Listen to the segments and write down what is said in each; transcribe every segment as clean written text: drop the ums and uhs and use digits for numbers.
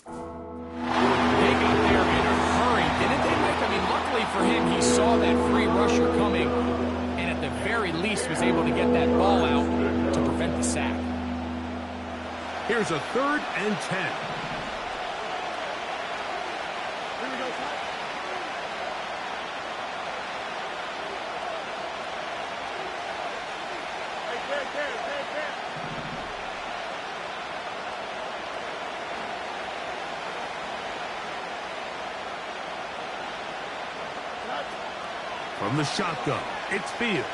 They got there in a hurry, didn't they, Mike? I mean, luckily for him, he saw that free rusher coming, and at the very least was able to get that ball out to prevent the sack. Here's a 3rd and 10. From the shotgun, it's Fields.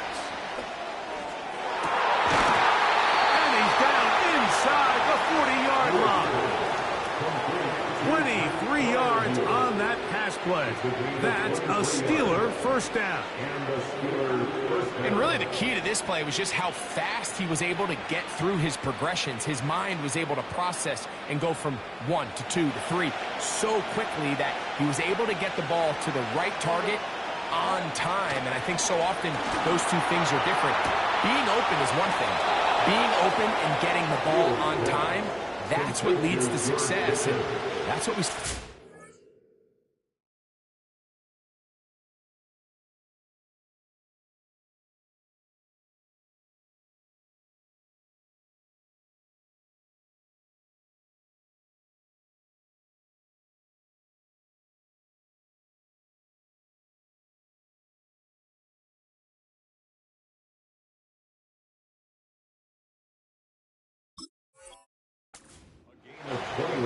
And he's down inside the 40-yard line. 23 yards on that pass play. That's a Steeler first down. And really the key to this play was just how fast he was able to get through his progressions. His mind was able to process and go from 1 to 2 to 3 so quickly that he was able to get the ball to the right target on time, and I think so often those two things are different. Being open is one thing. Being open and getting the ball on time, that's what leads to success, and that's what we...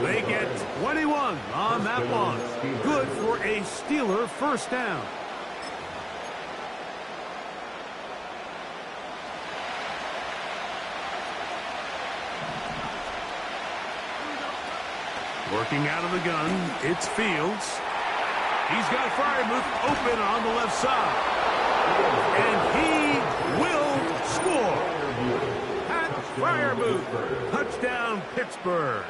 They get 21 on that one. Good for a Steeler first down. Working out of the gun, it's Fields. He's got Freiermuth open on the left side. And he will score. Pat Freiermuth, touchdown Pittsburgh.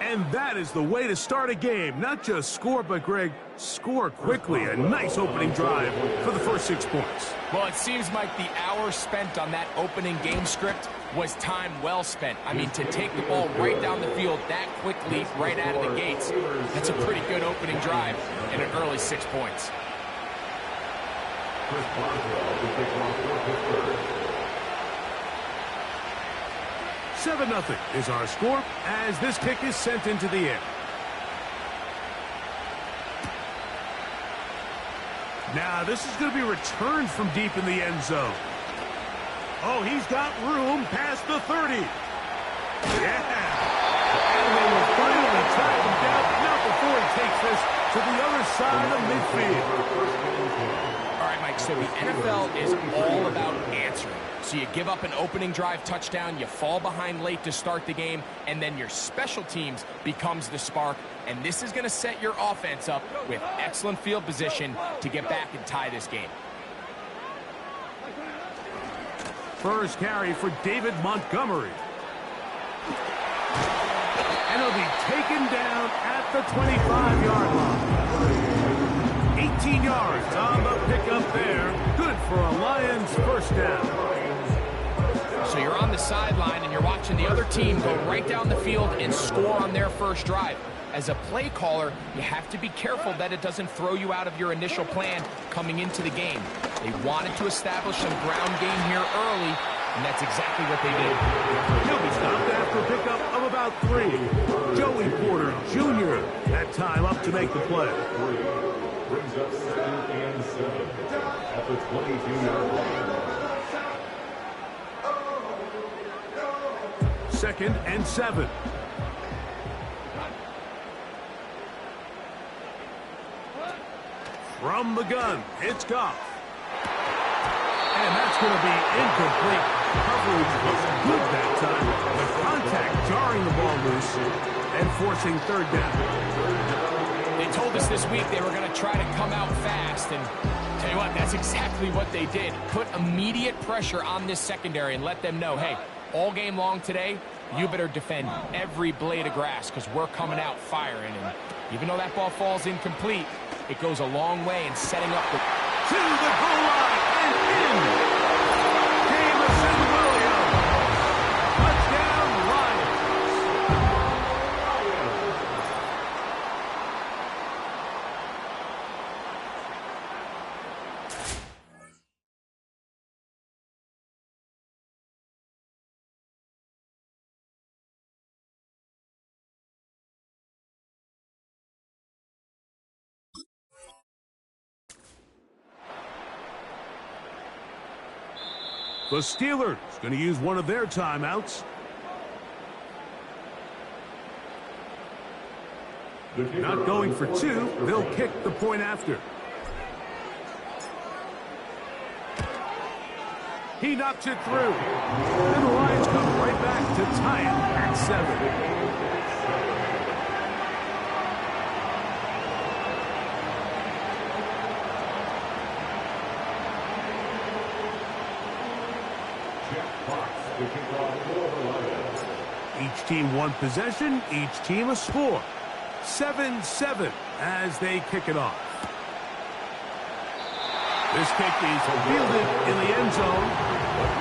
And that is the way to start a game. Not just score, but, Greg, score quickly. A nice opening drive for the first 6 points. Well, it seems like the hour spent on that opening game script was time well spent. I mean, to take the ball right down the field that quickly, right out of the gates, that's a pretty good opening drive and an early 6 points. 7-0 is our score as this kick is sent into the air. Now, this is going to be returned from deep in the end zone. Oh, he's got room past the 30. Yeah. And they will finally track him down, not before he takes this to the other side of midfield. All right, Mike, so the NFL is all about answering. So you give up an opening drive touchdown, you fall behind late to start the game, and then your special teams becomes the spark. And this is going to set your offense up with excellent field position to get back and tie this game. First carry for David Montgomery. And he'll be taken down at the 25-yard line. 18 yards on the pickup there. Good for a Lions first down. So you're on the sideline and you're watching the other team go right down the field and score on their first drive. As a play caller, you have to be careful that it doesn't throw you out of your initial plan coming into the game. They wanted to establish some ground game here early, and that's exactly what they did. He'll be stopped after a pickup of about 3. Joey Porter Jr. that time up to make the play. Brings up 2nd and 7 at the 22-yard line. 2nd and 7. From the gun, it's Goff. And that's going to be incomplete. Coverage was good that time. The contact jarring the ball loose and forcing 3rd down. They told us this week they were going to try to come out fast, and tell you what, that's exactly what they did. Put immediate pressure on this secondary and let them know, hey, all game long today, you better defend every blade of grass because we're coming out firing. And even though that ball falls incomplete, it goes a long way in setting up the... To the goal line and in. Jameson Williams. Touchdown, Lions. The Steelers going to use one of their timeouts. Not going for two. They'll kick the point after. He knocks it through. And the Lions come right back to tie it at 7. Each team one possession, each team a score. 7-7 as they kick it off. This kick is fielded in the end zone.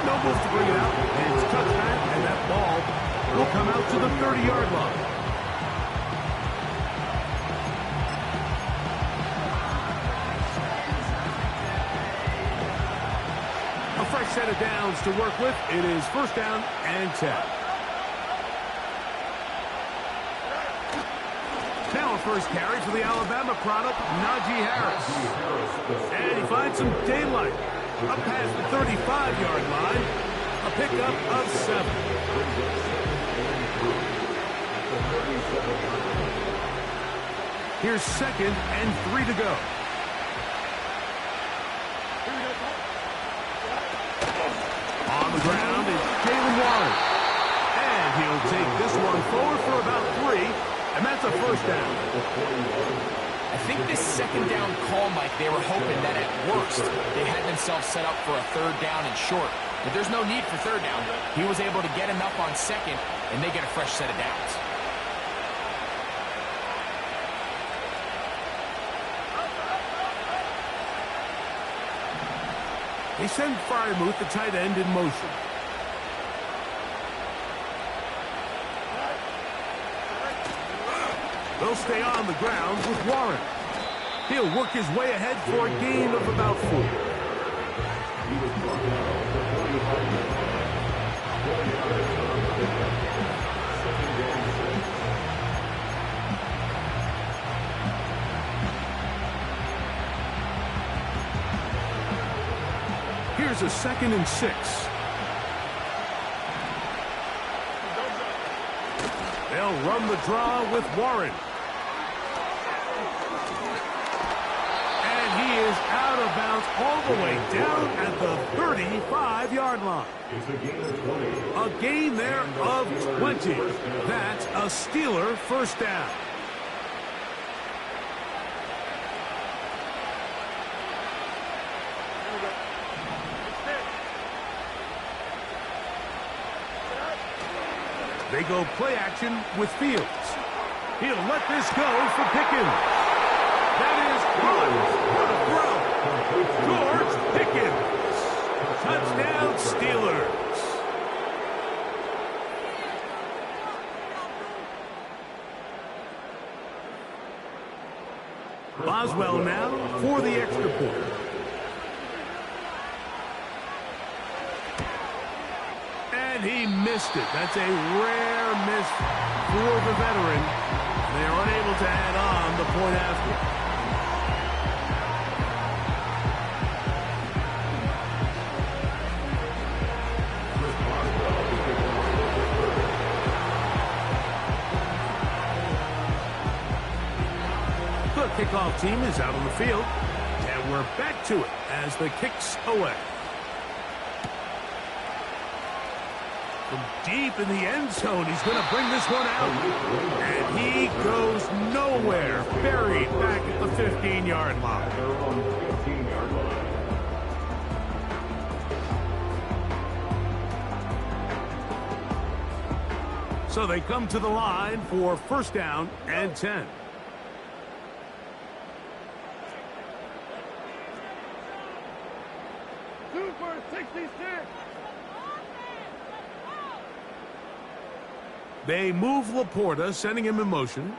No move to bring it out. And it's touchback, and that ball will come out to the 30-yard line. A fresh set of downs to work with. It is first down and 10. Now a first carry for the Alabama product, Najee Harris. And he finds some daylight. Up past the 35-yard line. A pickup of 7. Here's 2nd and 3 to go. On the ground is Jalen Warren. And he'll take this one forward for about 3. And that's a first down. I think this second down call, Mike, they were hoping that at worst they had themselves set up for a third down and short. But there's no need for third down. He was able to get enough on second, and they get a fresh set of downs. They send Freiermuth, the tight end, in motion. They'll stay on the ground with Warren. He'll work his way ahead for a gain of about 4. Here's a 2nd and 6. They'll run the draw with Warren. And he is out of bounds all the way down at the 35-yard line. A gain there of 20. That's a Steeler first down. They go play action with Fields. He'll let this go for Pickens. That is good. What a throw. George Pickens. Touchdown, Steelers. Boswell now for the extra point. And he missed it. That's a rare miss for the veteran. They are unable to add on the point after. The kickoff team is out on the field. And we're back to it as the kick's away. From deep in the end zone, he's going to bring this one out. And he goes nowhere. Buried back at the 15-yard line. So they come to the line for first down and 10. Super 66. They move Laporta, sending him in motion.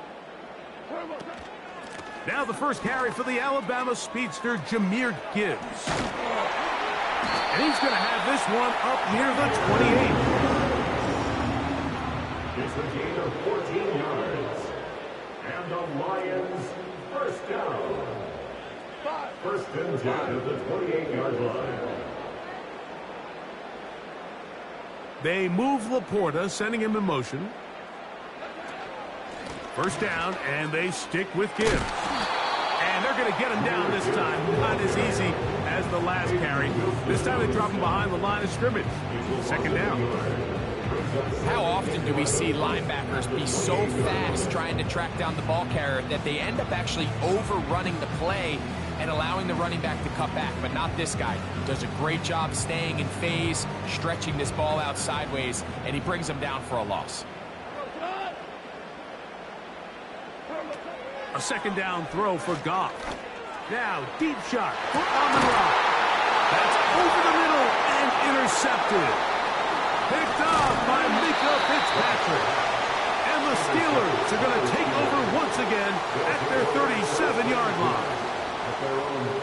Now the first carry for the Alabama speedster, Jahmyr Gibbs. And he's going to have this one up near the 28. It's a gain of 14 yards. And the Lions first down. First and 10 at the 28-yard line. They move Laporta, sending him in motion. First down, and they stick with Gibbs. And they're going to get him down this time. Not as easy as the last carry. This time they drop him behind the line of scrimmage. Second down. How often do we see linebackers be so fast trying to track down the ball carrier that they end up actually overrunning the play and allowing the running back to cut back? But not this guy. Does a great job staying in phase, stretching this ball out sideways, and he brings him down for a loss. A second down throw for Goff. Now, deep shot for Amon-Ra. That's over the middle and intercepted. Picked off by Mika Fitzpatrick. And the Steelers are going to take over once again at their 37-yard line.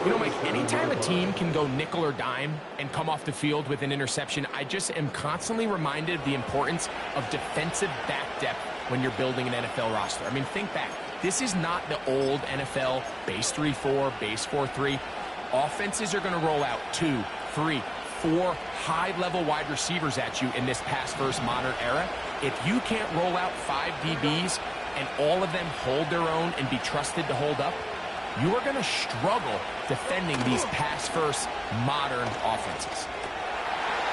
You know, Mike, anytime a team can go nickel or dime and come off the field with an interception, I just am constantly reminded of the importance of defensive back depth when you're building an NFL roster. I mean, think back. This is not the old NFL base 3-4, base 4-3. Offenses are going to roll out 2, 3, 4 high-level wide receivers at you in this pass-first modern era. If you can't roll out 5 DBs and all of them hold their own and be trusted to hold up, you are going to struggle defending these pass-first modern offenses.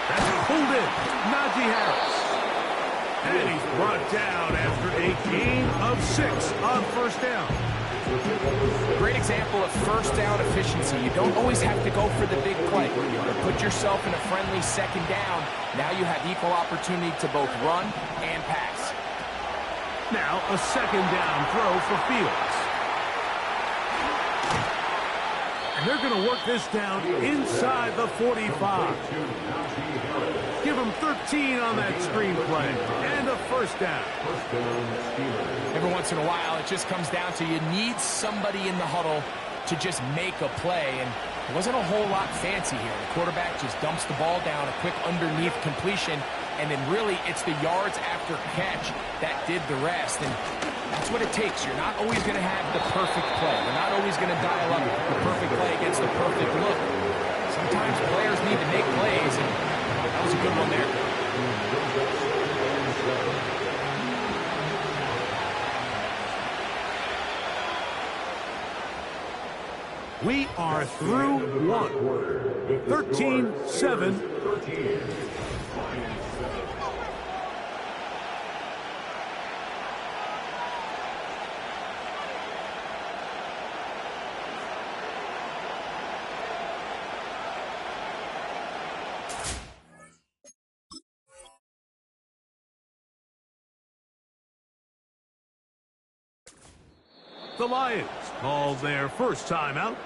That's pulled in. Najee Harris. And he's brought down after a gain of 6 on first down. Great example of first down efficiency. You don't always have to go for the big play. But put yourself in a friendly second down. Now you have equal opportunity to both run and pass. Now a second down throw for Fields. And they're going to work this down inside the 45. Give him 13 on that screenplay. And a first down. Every once in a while, it just comes down to you need somebody in the huddle to just make a play. And it wasn't a whole lot fancy here. The quarterback just dumps the ball down, a quick underneath completion. And then really, it's the yards after catch that did the rest. And that's what it takes. You're not always going to have the perfect play. You're not always going to dial up the perfect play against the perfect look. Sometimes players need to make plays, and that was a good one there. We are through one. 13-7. The Lions call their first timeout.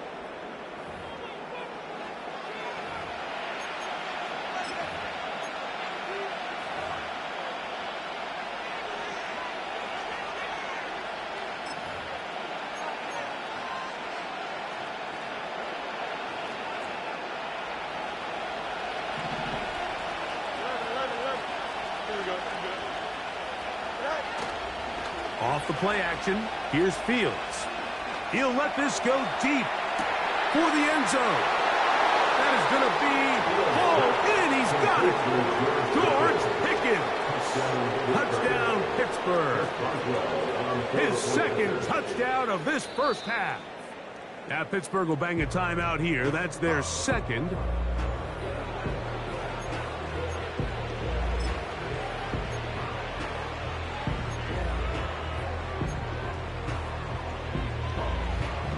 Off the play action, here's Fields. He'll let this go deep for the end zone. That is going to be Cole Pickens. Touchdown, Pittsburgh. His second touchdown of this first half. Now Pittsburgh will bang a timeout here. That's their second.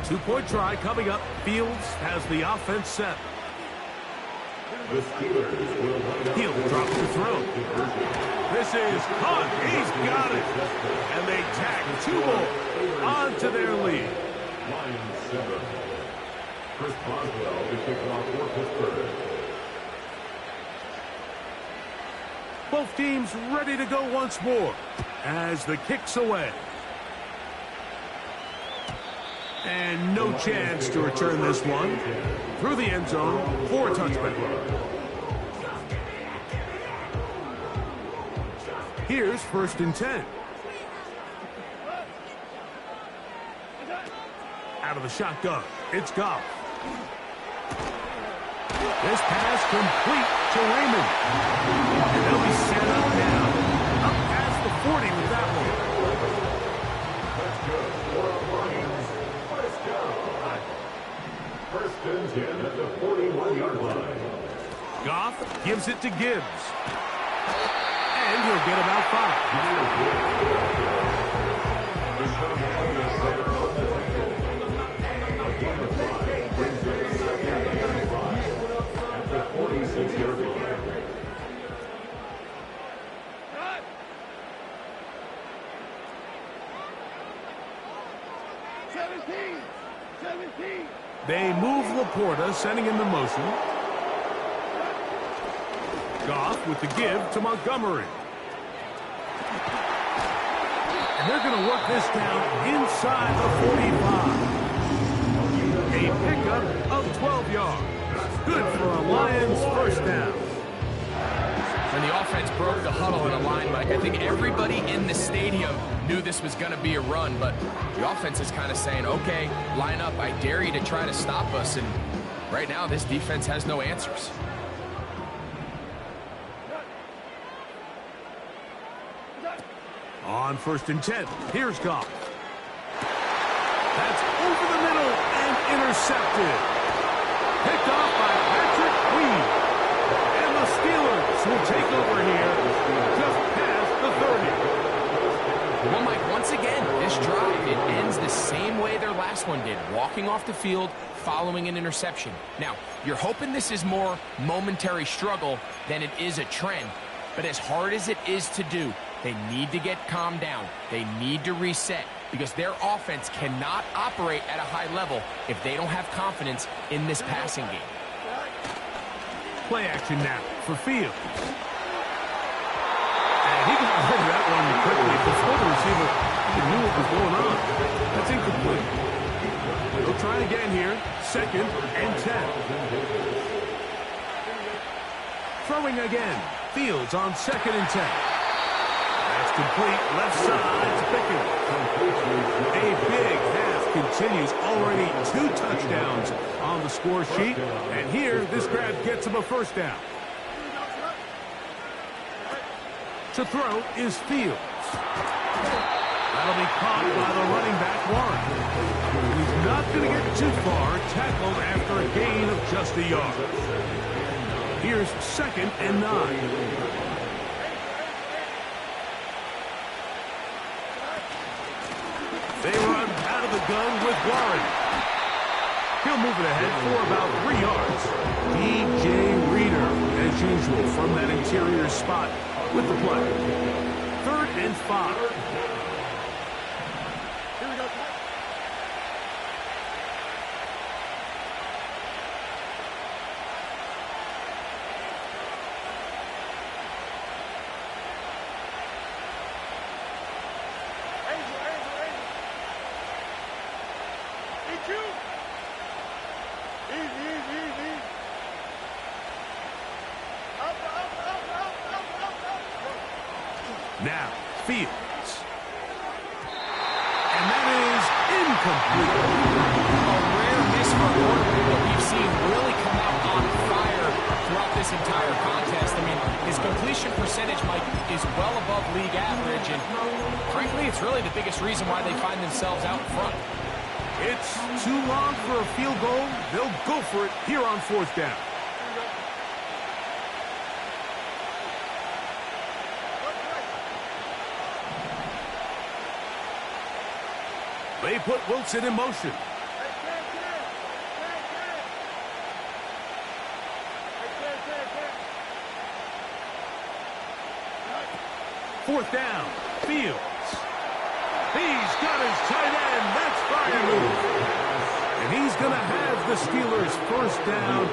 Two-point try coming up. Fields has the offense set. He'll drop the throw. This is caught. He's got it. And they tack 2 more onto their lead. Chris Boswell to kick off for Pittsburgh. Both teams ready to go once more as the kick's away. And no chance to return this one through the end zone for a touchback. Here's 1st and 10. Out of the shotgun, it's Goff. This pass complete to Raymond. And they'll be set up now. Up past the 40 with that one. Let's go for Lions. First down. First and 10 at the 41-yard line. Goff gives it to Gibbs. And he'll get about 5. At the 46-yard line. They move Laporta, sending him in motion. Goff with the give to Montgomery. And they're going to work this down inside the 45. A pickup of 12 yards. Good for a Lions first down. When the offense broke the huddle in a line, Mike, I think everybody in the stadium knew this was going to be a run, but the offense is kind of saying, okay, line up, I dare you to try to stop us, and right now this defense has no answers. On first and 10, here's Goff. That's over the middle and intercepted. Picked off by Patrick Queen. And the Steelers will take over here just past the 30. Well, Mike, once again, this drive, it ends the same way their last one did, walking off the field, following an interception. Now, you're hoping this is more momentary struggle than it is a trend, but as hard as it is to do, they need to get calmed down. They need to reset because their offense cannot operate at a high level if they don't have confidence in this passing game. Play action now for Fields. And he got rid of that one quickly before the receiver knew what was going on. That's incomplete. They'll try again here. Second and 10. Throwing again. Fields on second and 10. That's complete. Left side to Pickens. A big half continues. Already 2 touchdowns on the score sheet. And here, this grab gets him a first down. To throw is Fields. That'll be caught by the running back, Warren. He's not going to get too far. Tackled after a gain of just a yard. Here's second and 9. They run out of the gun with Warren. He'll move it ahead for about 3 yards. DJ Reader, as usual, from that interior spot with the play. 3rd and 5. Here we go. Now, Fields. And that is incomplete. A rare miss for a quarterback that we've seen really come out on fire throughout this entire contest. I mean, his completion percentage, Mike, is well above league average, and frankly, it's really the biggest reason why they find themselves out in front. It's too long for a field goal. They'll go for it here on 4th down. They put Wilson in motion. 4th down. Fields. He's got his tight end. That's Freiermuth. And he's going to have the Steelers first down.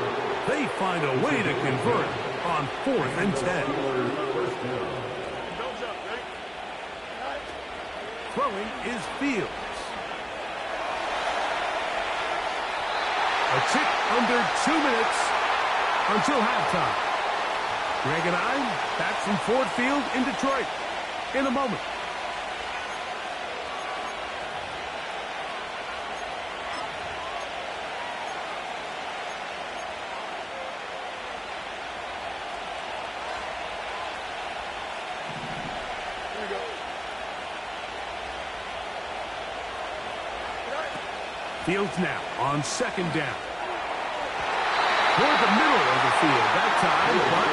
They find a way to convert on 4th and 10. Throwing is Fields. A tick under 2 minutes until halftime. Greg and I back from Ford Field in Detroit in a moment. Fields now on second down. Toward the middle of the field that time, but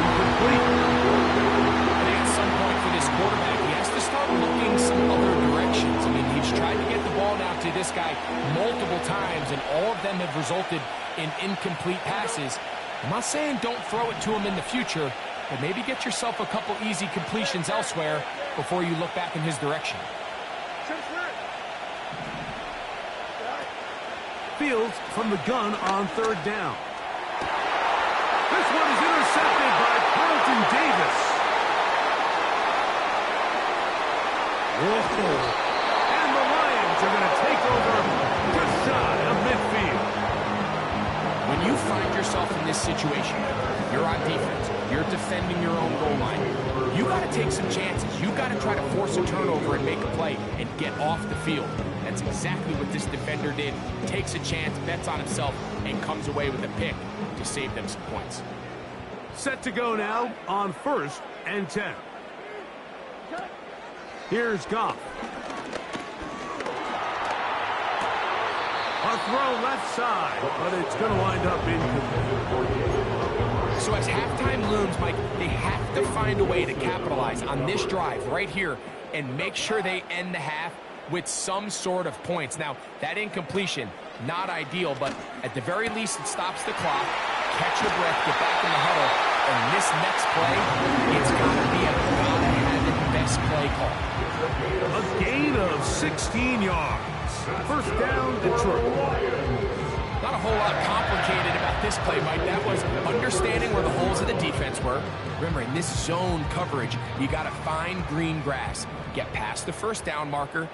incomplete. I think at some point for this quarterback, he has to start looking some other directions. I mean, he's tried to get the ball now to this guy multiple times, and all of them have resulted in incomplete passes. I'm not saying don't throw it to him in the future, but maybe get yourself a couple easy completions elsewhere before you look back in his direction. Fields from the gun on third down. This one is intercepted by Carlton Davis. Whoa. And the Lions are going to take over just shy of midfield. When you find yourself in this situation, you're on defense, you're defending your own goal line, you got to take some chances. You got to try to force a turnover and make a play and get off the field. That's exactly what this defender did. Takes a chance, bets on himself, and comes away with a pick to save them some points. Set to go now on 1st and 10. Here's Goff. A throw left side, but it's going to wind up incomplete. So as halftime looms, Mike, they have to find a way to capitalize on this drive right here and make sure they end the half with some sort of points. Now, that incompletion, not ideal, but at the very least, it stops the clock. Catch your breath, get back in the huddle, and this next play, it's got to be a gotta-have-it best play call. A gain of 16 yards. First down, Detroit. Not a whole lot complicated about this play, Mike. That was understanding where the holes of the defense were. Remember, in this zone coverage, you got to find green grass, get past the first down marker,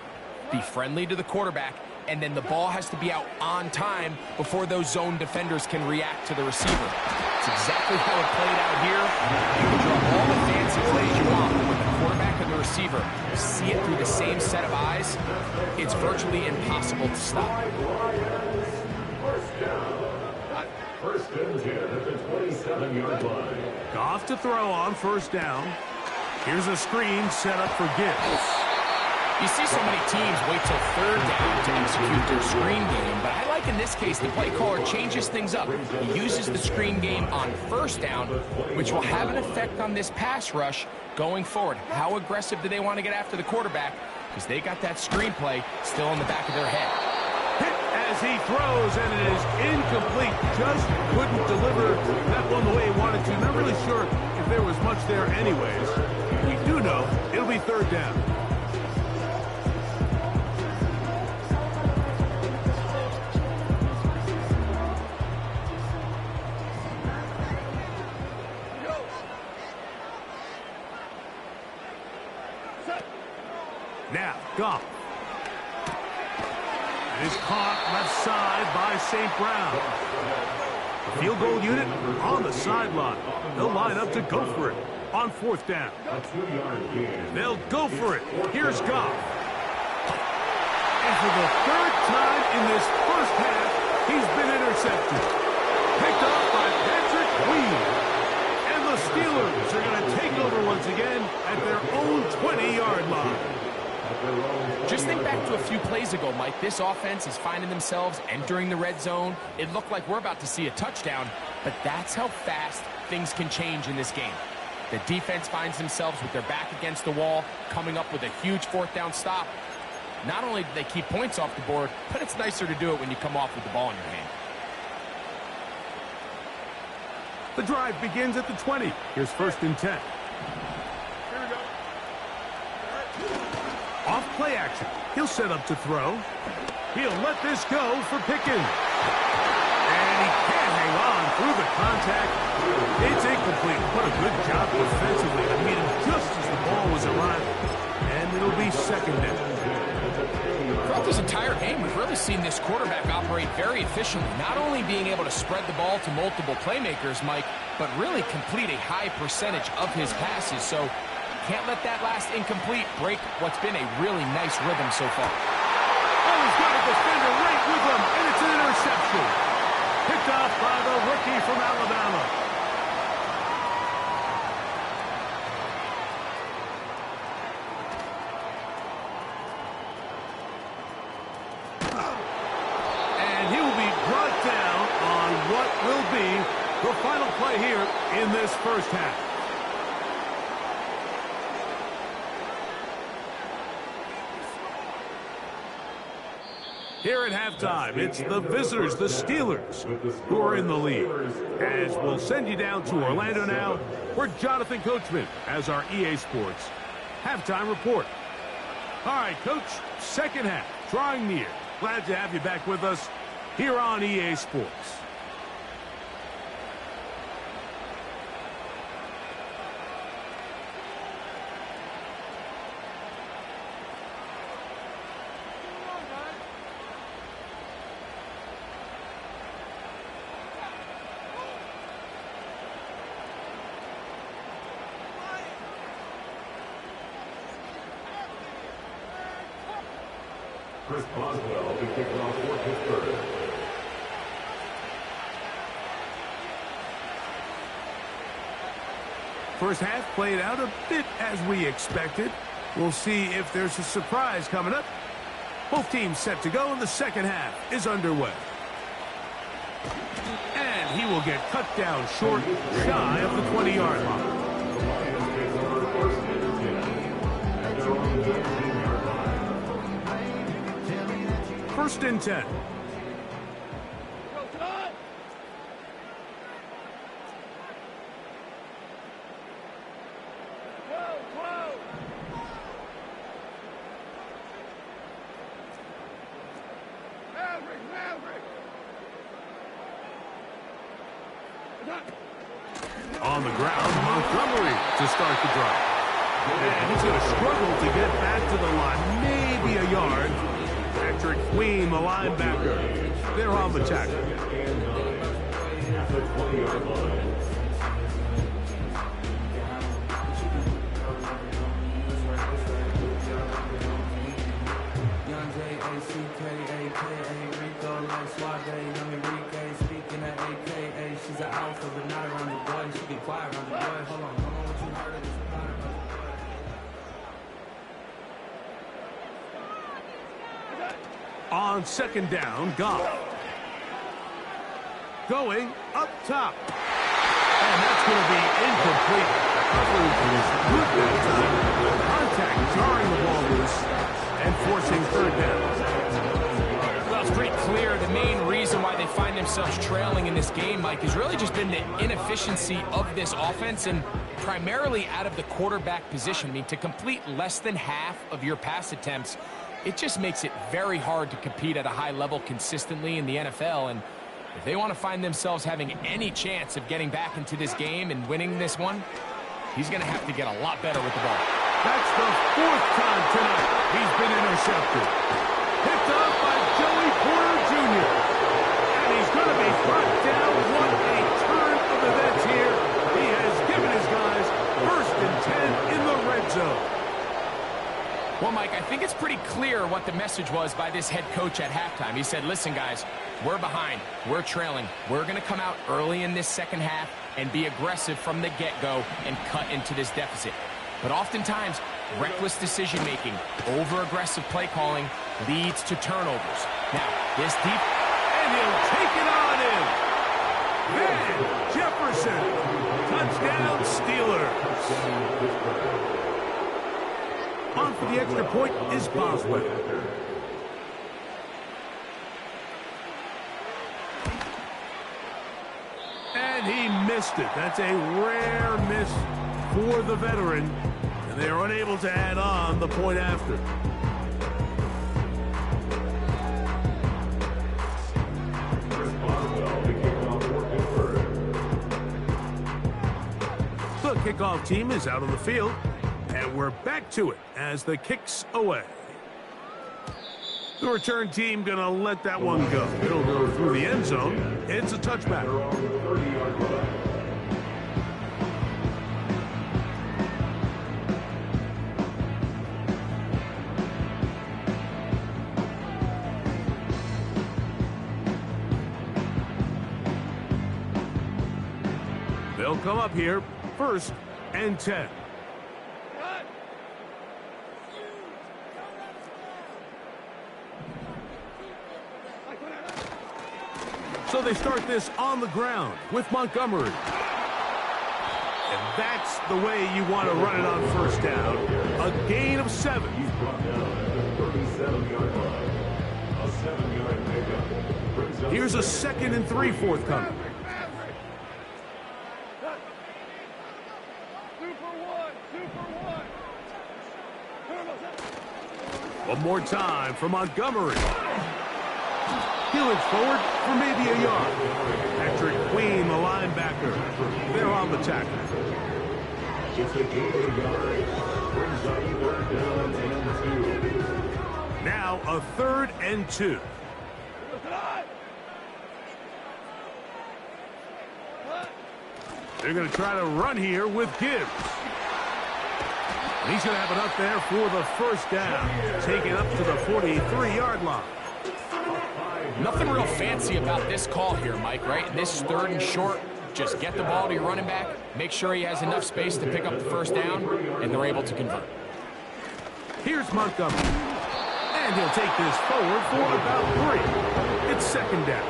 be friendly to the quarterback, and then the ball has to be out on time before those zone defenders can react to the receiver. It's exactly how it played out here. You can draw all the fancy plays you want, but when the quarterback and the receiver see it through the same set of eyes, it's virtually impossible to stop. First and 10 at the 27-yard line. Goff to throw on first down. Here's a screen set up for Gibbs. You see so many teams wait till third down to execute their screen game, but I like in this case the play caller changes things up. He uses the screen game on first down, which will have an effect on this pass rush going forward. How aggressive do they want to get after the quarterback? Because they got that screen play still in the back of their head. Hit as he throws, and it is incomplete. Just couldn't deliver that one the way he wanted to. Not really sure if there was much there anyways. We do know it'll be third down. Now, Goff. It is caught left side by St. Brown. The field goal unit on the sideline. They'll line up to go for it on fourth down. They'll go for it. Here's Goff. And for the third time in this first half, he's been intercepted. Picked off by Patrick Weed. And the Steelers are going to take over once again at their own 20-yard line. Just think back to a few plays ago, Mike. This offense is finding themselves entering the red zone. It looked like we're about to see a touchdown, but that's how fast things can change in this game. The defense finds themselves with their back against the wall, coming up with a huge fourth down stop. Not only do they keep points off the board, but it's nicer to do it when you come off with the ball in your hand. The drive begins at the 20. Here's first and 10. Off play action. He'll set up to throw. He'll let this go for Pickens. And he can't hang on through the contact. It's incomplete. What a good job defensively to meet him just as the ball was arriving. And it'll be second down. Throughout this entire game, we've really seen this quarterback operate very efficiently, not only being able to spread the ball to multiple playmakers, Mike, but really complete a high percentage of his passes. So can't let that last incomplete break what's been a really nice rhythm so far. Oh, he's got a defender right with him, and it's an interception. Picked off by the rookie from Alabama. final play here in this first half. Here at halftime, it's the visitors, the Steelers, who are in the lead. As we'll send you down to Orlando now, where Jonathan Coachman has our EA Sports halftime report. All right, Coach, second half, drawing near. Glad to have you back with us here on EA Sports. Chris Boswell to kick it off for Pittsburgh. First half played out a bit as we expected. We'll see if there's a surprise coming up. Both teams set to go, and the second half is underway. And he will get cut down short, shy of the 20-yard line. First and 10. On the ground, Montgomery to start the drive. And he's going to struggle to get back to the line, maybe a yard. Patrick Queen, the linebacker, they're on the tackle. She's an alpha, but not around the boy. She get quiet around the boy. Hold on, what you heard of this? On second down, Goff. Going up top. And that's going to be incomplete. Coverage is good that time. Contact jarring the ball loose and forcing third down. Well, it's pretty clear the main reason why they find themselves trailing in this game, Mike, has really just been the inefficiency of this offense and primarily out of the quarterback position. I mean, to complete less than half of your pass attempts, it just makes it very hard to compete at a high level consistently in the NFL. And if they want to find themselves having any chance of getting back into this game and winning this one, he's going to have to get a lot better with the ball. That's the fourth time tonight he's been intercepted. Picked up by Joey Porter Jr. And he's going to be brought down. What a turn of events here. He has given his guys first and 10 in the red zone. Well, Mike, I think it's pretty clear what the message was by this head coach at halftime. He said, listen, guys, we're behind. We're trailing. We're going to come out early in this second half and be aggressive from the get-go and cut into this deficit. But oftentimes, reckless decision-making, over-aggressive play calling leads to turnovers. Now, this deep... And he'll take it on in. Van Jefferson. Touchdown, Steelers. On for the extra point is Boswell. And he missed it. That's a rare miss for the veteran. And they are unable to add on the point after. The kickoff team is out on the field. And we're back to it as the kick's away. The return team going to let that one go. It'll go through the end zone. It's a touchback. They'll come up here, first and 10. So they start this on the ground with Montgomery. And that's the way you want to run it on first down. A gain of 7. He's brought down at the 37-yard line. A 7-yard pickup. Here's a 2nd and 3 forthcoming. One more time for Montgomery. He'll inch forward for maybe a yard. Patrick Queen, the linebacker. They're on the tackle. It's a gain of yard. Brings up 3rd down and 2. Now a 3rd and 2. They're going to try to run here with Gibbs. He's going to have it up there for the first down. Take it up to the 43-yard line. Nothing real fancy about this call here, Mike, right? This 3rd and short, just get the ball to your running back, make sure he has enough space to pick up the first down, and they're able to convert. Here's Montgomery. And he'll take this forward for about 3. It's 2nd down.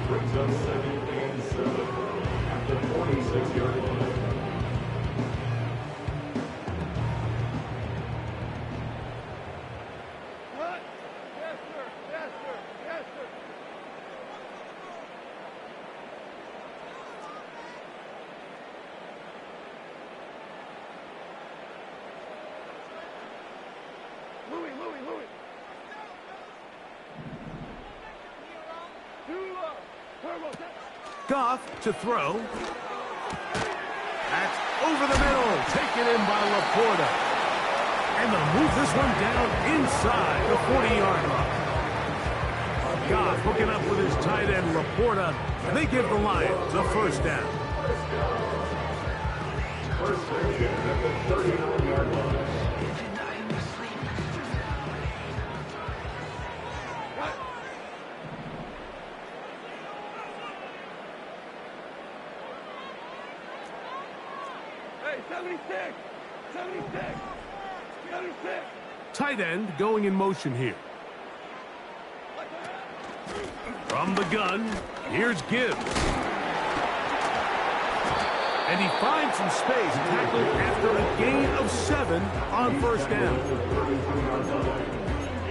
Brings up 2nd and 7 at the 46-yard line. Goff to throw. That's over the middle. Taken in by Laporta. And they'll move this one down inside the 40-yard line. Goff hooking up with his tight end Laporta. And they give the Lions a first down. First section at the 39-yard line. Tight end going in motion here. From the gun, here's Gibbs. And he finds some space, tackled after a gain of 7 on first down.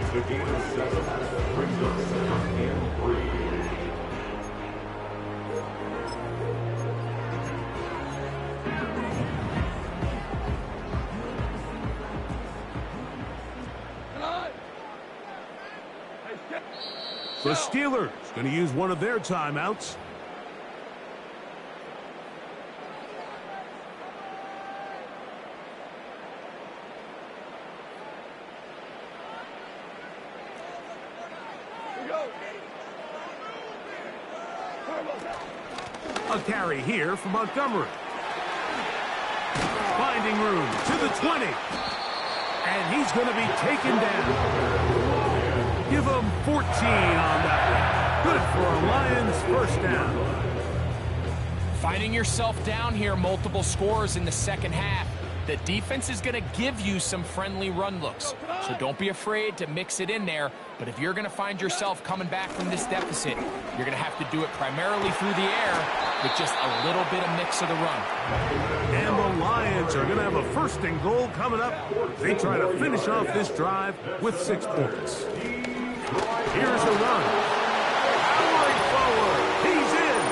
It's a gain of 7. Brings up 2nd and 3. The Steelers going to use one of their timeouts. A carry here for Montgomery. Finding room to the 20. And he's going to be taken down. Give him 14 on that one. Good for a Lions first down. Finding yourself down here, multiple scores in the second half. The defense is going to give you some friendly run looks, so don't be afraid to mix it in there. But if you're going to find yourself coming back from this deficit, you're going to have to do it primarily through the air with just a little bit of mix of the run. And the Lions are going to have a 1st and goal coming up. They try to finish off this drive with 6 points. Here's a run. Powering forward. He's in.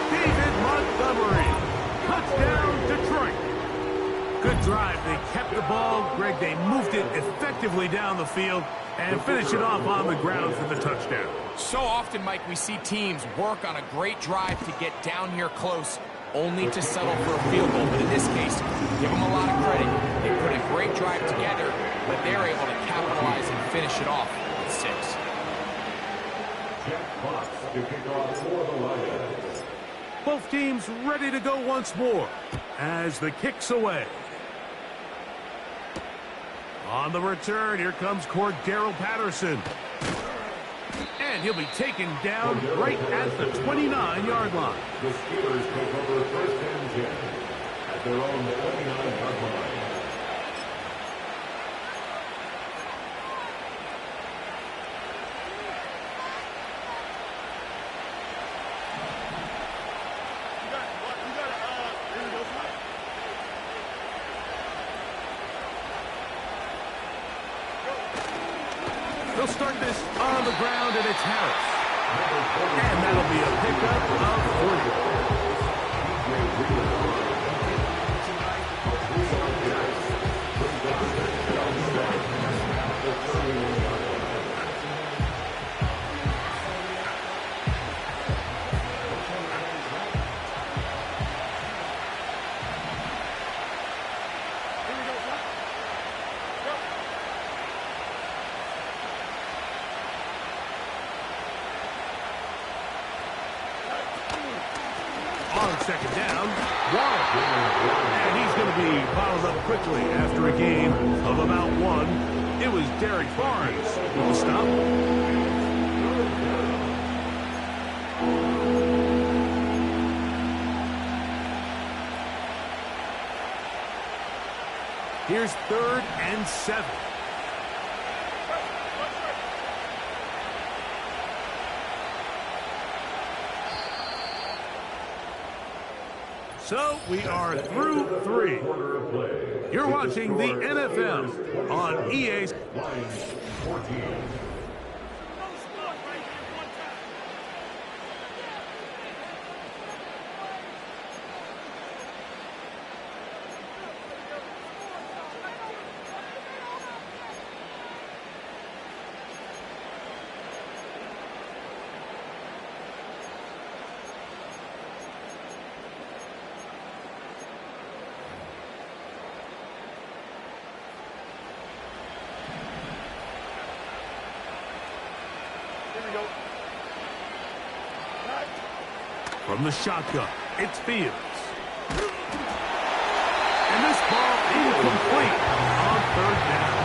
David Montgomery. Touchdown, Detroit. Good drive. They kept the ball. Greg, they moved it effectively down the field and finish it off on the ground for the touchdown. So often, Mike, we see teams work on a great drive to get down here close, only to settle for a field goal. But in this case, give them a lot of credit. They put a great drive together, but they're able to capitalize and finish it off with 6. Jack Fox to kick off for the Lions. Both teams ready to go once more as the kick's away. On the return, here comes Cordero Patterson. And he'll be taken down right at the 29-yard line. The Steelers take over 1st and 10 at their own 29-yard line. They'll start this on the ground, and it's Harris. And that'll be a pickup of 3. On second down, Waller. And he's going to be bottled up quickly after a game of about 1. It was Derek Barnes with the stop. Here's 3rd and 7. So we are through 3. You're watching the NFL on EA. From the shotgun, it's Fields. And this ball incomplete on 3rd down.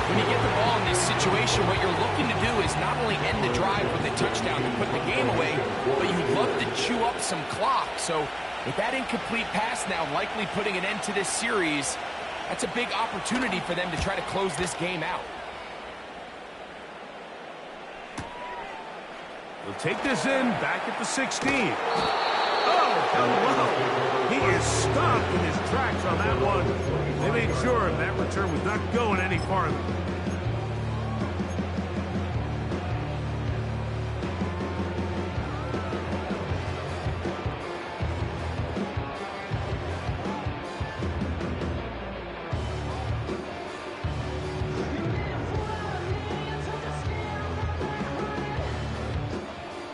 When you get the ball in this situation, what you're looking to do is not only end the drive with a touchdown to put the game away, but you'd love to chew up some clock. So with that incomplete pass now likely putting an end to this series, that's a big opportunity for them to try to close this game out. He'll take this in back at the 16. Oh, hello. He is stopped in his tracks on that one. They made sure that return was not going any farther.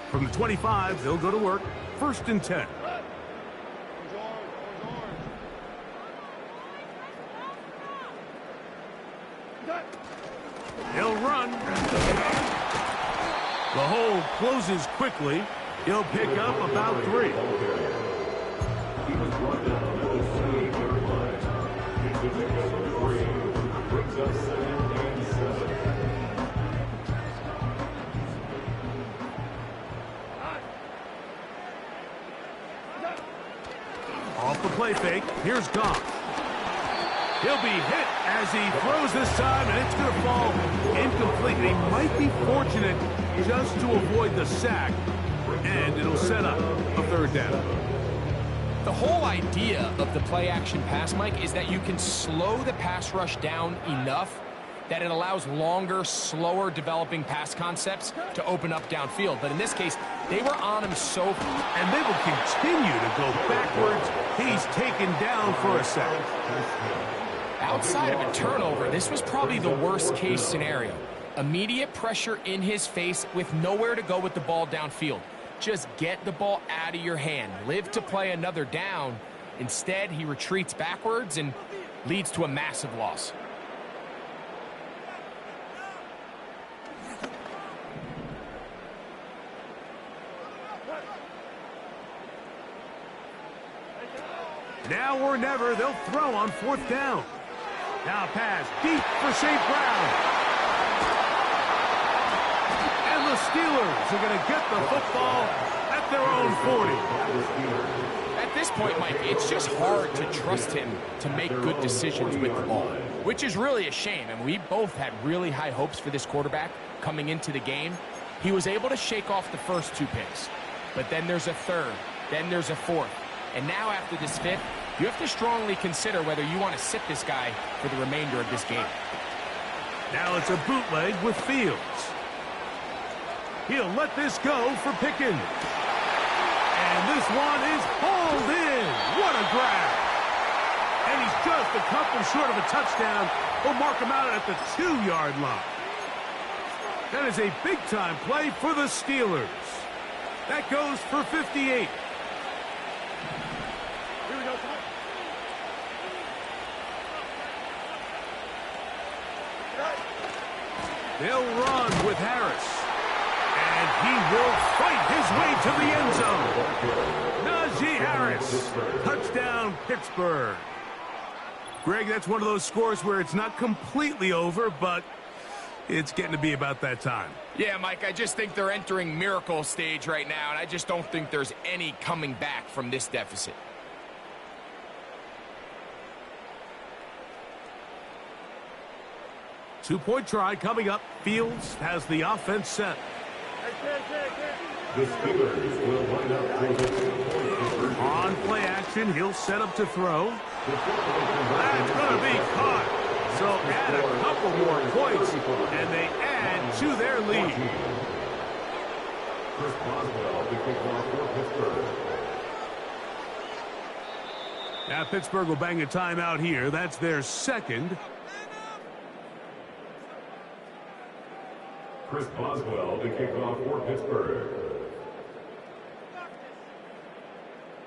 From the 25, they'll go to work. 1st and 10. He'll run. The hole closes quickly. He'll pick up about 3. He was brought down to the 3-yard line. He's a pickup of 3. Brings up 2nd and 7. Off the play fake, here's Goff. He'll be hit as he throws this time, and it's going to fall incomplete. He might be fortunate just to avoid the sack, and it'll set up a 3rd down. The whole idea of the play-action pass, Mike, is that you can slow the pass rush down enough that it allows longer, slower developing pass concepts to open up downfield. But in this case, they were on him so far. And they will continue to go backwards. He's taken down for a sack. Outside of a turnover, this was probably the worst-case scenario. Immediate pressure in his face with nowhere to go with the ball downfield. Just get the ball out of your hand. Live to play another down. Instead, he retreats backwards and leads to a massive loss. Now or never, they'll throw on 4th down. Now pass deep for St. Brown. And the Steelers are going to get the football at their own 40. At this point, Mike, it's just hard to trust him to make good decisions with the ball, which is really a shame. And we both had really high hopes for this quarterback coming into the game. He was able to shake off the first 2 picks, but then there's a 3rd, then there's a 4th. And now after this 5th, you have to strongly consider whether you want to sit this guy for the remainder of this game. Now it's a bootleg with Fields. He'll let this go for Pickens. And this one is hauled in. What a grab. And he's just a couple short of a touchdown. We'll mark him out at the 2-yard line. That is a big-time play for the Steelers. That goes for 58. They'll run with Harris. And he will fight his way to the end zone. Najee Harris. Touchdown, Pittsburgh. Greg, that's one of those scores where it's not completely over, but it's getting to be about that time. Yeah, Mike, I just think they're entering miracle stage right now, and I just don't think there's any coming back from this deficit. Two-point try coming up. Fields has the offense set. The Steelers will line up for the 2-point. On play action, he'll set up to throw. That's going to be caught. So add a couple more points, and they add to their lead. Chris Boswell, the kickoff for Pittsburgh. Now Pittsburgh will bang a timeout here. That's their second. Chris Boswell, the kickoff for Pittsburgh.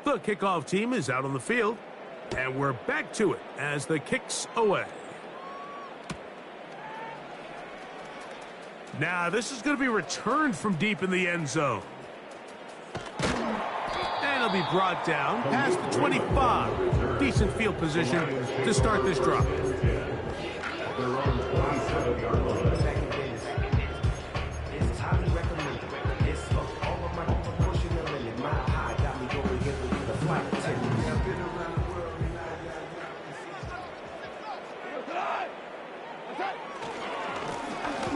The kickoff team is out on the field, and we're back to it as the kick's away. Now, this is going to be returned from deep in the end zone. And it'll be brought down past the 25. Decent field position to start this drive. They're on the 27-yard line.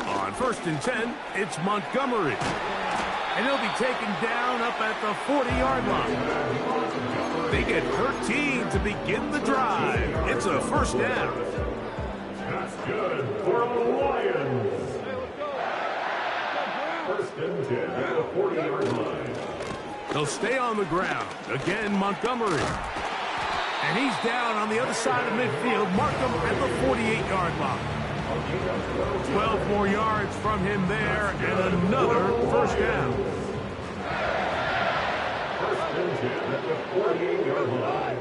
On 1st and 10, it's Montgomery. And he'll be taken down up at the 40-yard line. They get 13 to begin the drive. It's a first down. That's good for the Lions. 1st and 10 at the 40-yard line. They'll stay on the ground. Again, Montgomery. And he's down on the other side of midfield. Mark him at the 48-yard line. 12 more yards from him there, and another first down. 1st and 10 at the 48-yard line.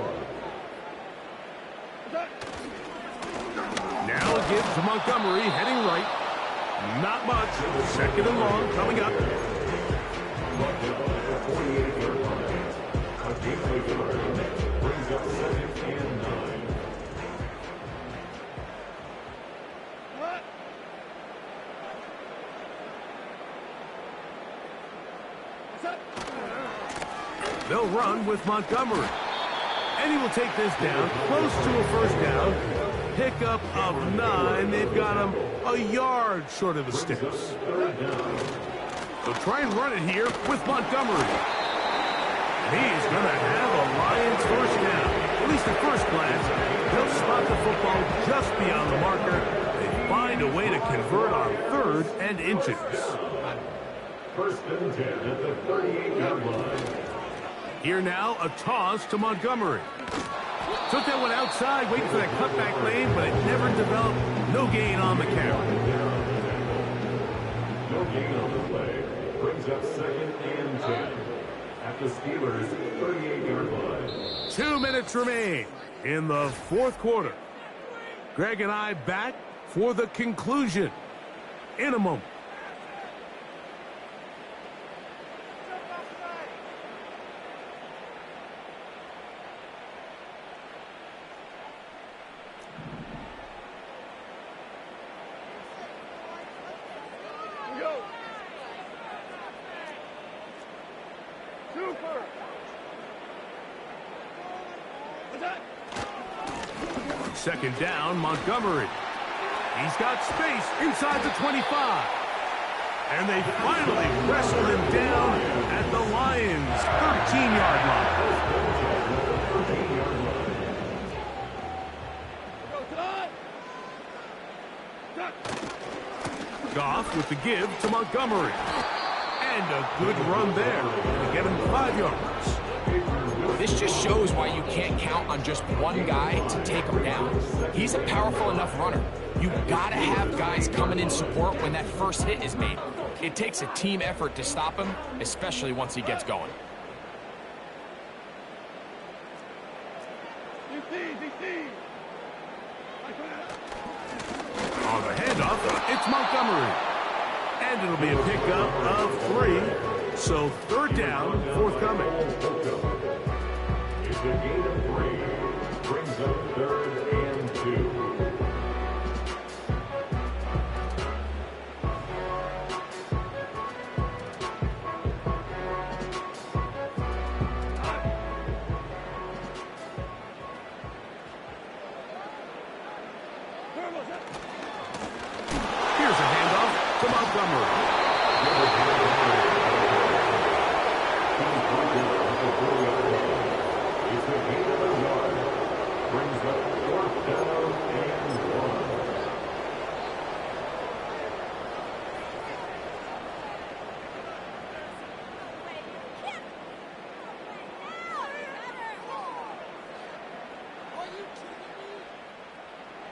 Now a give to Montgomery, heading right. Not much. 2nd and long coming up. Montgomery at the 48-yard line. A gateway yard brings up 2nd and 9. They'll run with Montgomery. And he will take this down, close to a first down. Pickup of 9. They've got him a yard short of the sticks. They'll try and run it here with Montgomery. He's going to have a Lions first down. At least at first glance, they'll spot the football just beyond the marker. They find a way to convert on 3rd and inches. 1st and 10 at the 38-yard line. Here now, a toss to Montgomery. Took that one outside, waiting for that cutback lane, but it never developed. No gain on the carry. No gain on the play. Brings up 2nd and 10 at the Steelers' 38-yard line. 2 minutes remain in the 4th quarter. Greg and I back for the conclusion in a moment. Second down, Montgomery. He's got space inside the 25. And they finally wrestle him down at the Lions' 13-yard line. Goff with the give to Montgomery. And a good run there to get him 5 yards. This just shows why you can't count on just one guy to take him down. He's a powerful enough runner. You gotta have guys coming in support when that first hit is made. It takes a team effort to stop him, especially once he gets going. On the handoff, it's Montgomery. And it'll be a pickup of 3. So 3rd down, forthcoming. It's a gain of 3. Brings up 3rd and 2. Here's a handoff to Montgomery. It's a gain of a yard. Brings up 4th down and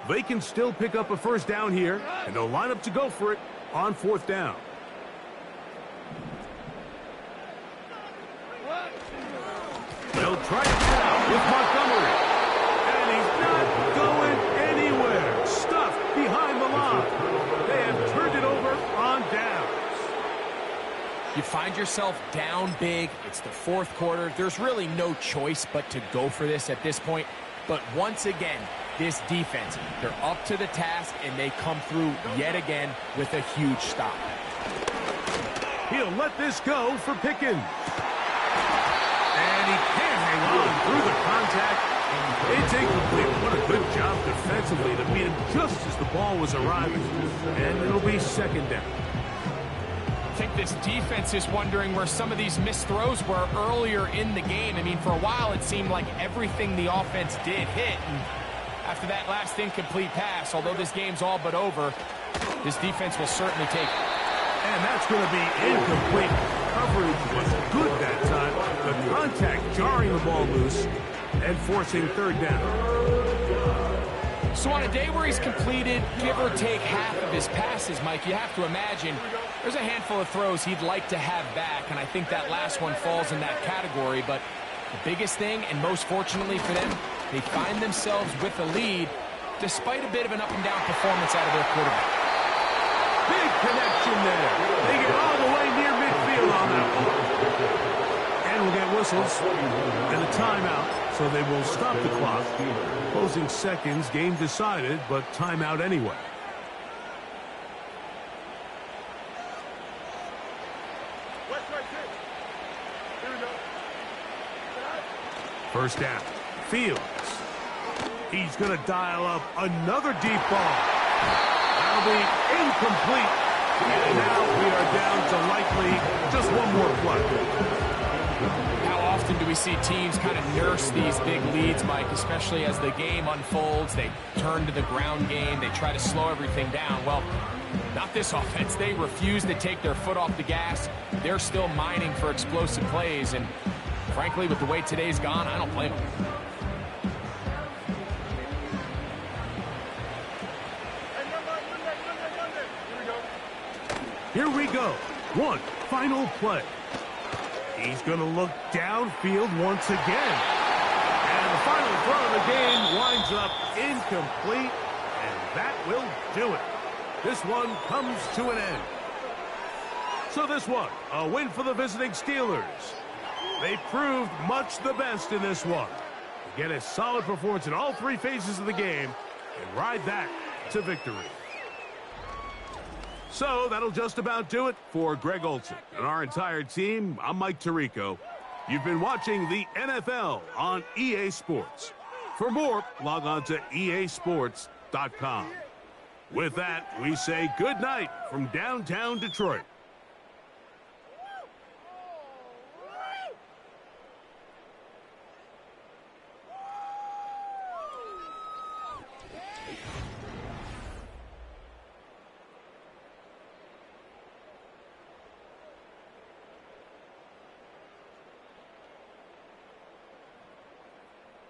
1. They can still pick up a 1st down here, and they'll line up to go for it on 4th down. They'll try it now with Montgomery. And he's not going anywhere. Stuffed behind the line. They have turned it over on downs. You find yourself down big. It's the 4th quarter. There's really no choice but to go for this at this point. But once again, this defense, they're up to the task, and they come through yet again with a huge stop. He'll let this go for Pickens. And he can't hang on through the contact. It's incomplete. What a good job defensively to beat him just as the ball was arriving. And it'll be 2nd down. I think this defense is wondering where some of these missed throws were earlier in the game. I mean, for a while, it seemed like everything the offense did hit. And after that last incomplete pass, although this game's all but over, this defense will certainly take it. And that's going to be incomplete. Coverage was good that time. The contact jarring the ball loose and forcing 3rd down. So on a day where he's completed, give or take half of his passes, Mike, you have to imagine there's a handful of throws he'd like to have back, and I think that last one falls in that category. But the biggest thing, and most fortunately for them, they find themselves with a lead despite a bit of an up-and-down performance out of their quarterback. Big connection there. They get all the way near midfield on that one. And we'll get whistles and a timeout, so they will stop the clock. Closing seconds, game decided, but timeout anyway. First down. Fields. He's going to dial up another deep ball. That'll be incomplete. And now we are down to likely just one more play. How often do we see teams kind of nurse these big leads, Mike, especially as the game unfolds? They turn to the ground game. They try to slow everything down. Well, not this offense. They refuse to take their foot off the gas. They're still mining for explosive plays. And frankly, with the way today's gone, I don't blame them. Here we go. One final play. He's going to look downfield once again. And the final throw of the game winds up incomplete, and that will do it. This one comes to an end. So this one, a win for the visiting Steelers. They proved much the best in this one. Get a solid performance in all 3 phases of the game and ride that to victory. So that'll just about do it for Greg Olson and our entire team. I'm Mike Tirico. You've been watching the NFL on EA Sports. For more, log on to easports.com. With that, we say good night from downtown Detroit.